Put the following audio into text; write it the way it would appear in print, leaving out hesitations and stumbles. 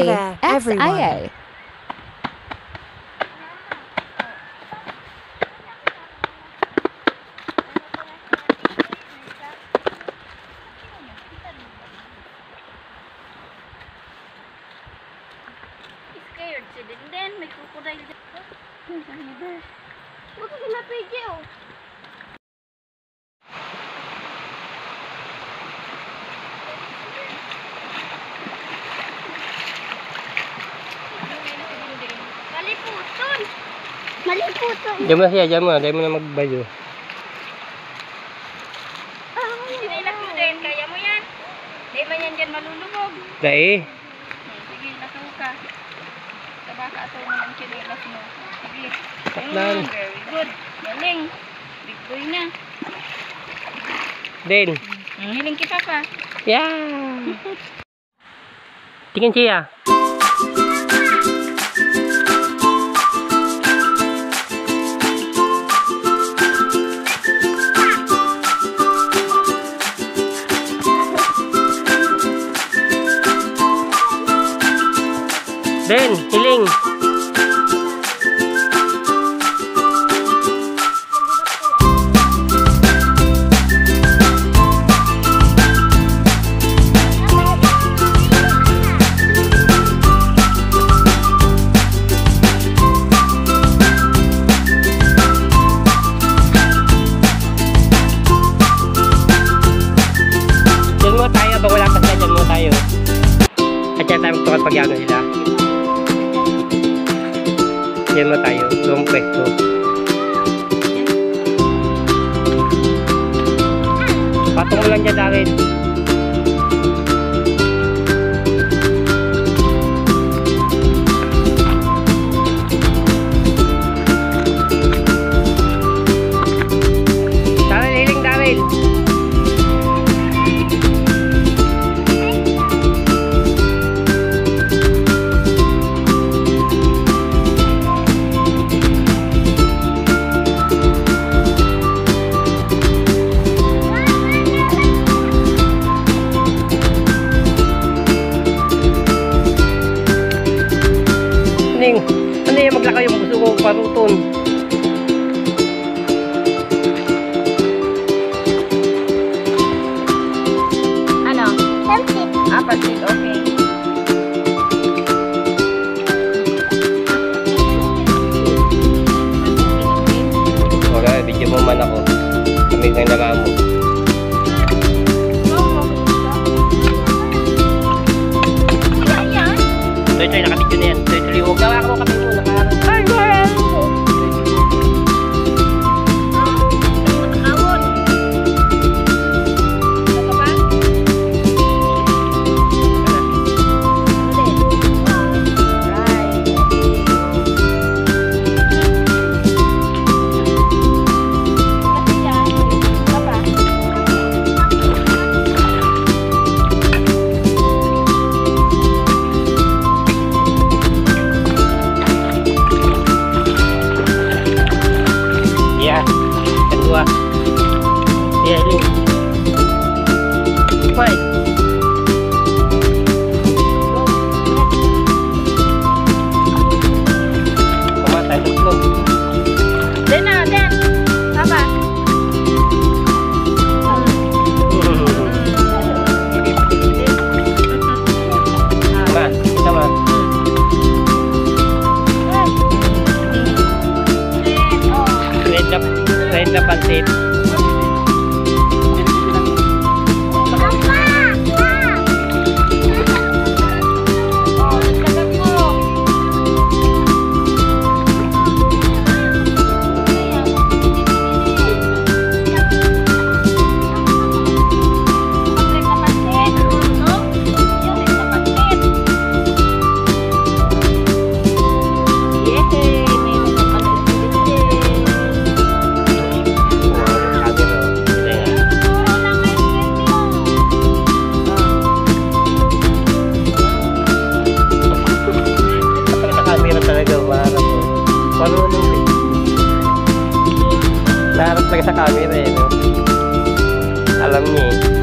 XIA. Scared si Denden, may crocodile dito. Huwag ka napigil, oh. Maliputon! Maliputon! Diyan mo siya, diyan mo na magbayo. Sinilak mo din, kaya mo yan. Di man yan dyan malulubog. Dai. Sige, nakaw ka. Baka ataw mo yung kinilas mo. Sige. Takdan. Very good. Galing. Big boy na. Den. Hiling kita pa. Yeah. Tingin siya. Den, hiling. Diyan mo tayo, bang wala pa sila, diyan mo tayo. At yan tayo magtukad pag yano sila. Diyan mo tayo, doon pwesto. Patong mo lang dyan, David. David, hiling, David. Ano yung maglakaw yung gusto kong paruton? Ano? Pansit. Ah, pansit. Okay. Wala, video mo man ako. Kami ng naman mo. Toy, nakabidyo na yan. Toy, huwag gawa ka mo kami muna. Ay, wala mo. Nakawon. Ano ba? Yeah, kedua. Yeah, ini. Fine. Pemata itu. Den na, Den. Apa? Mas, kita mas. Red na pansit. Naharap lang sa camera eh, no? Alam niya eh.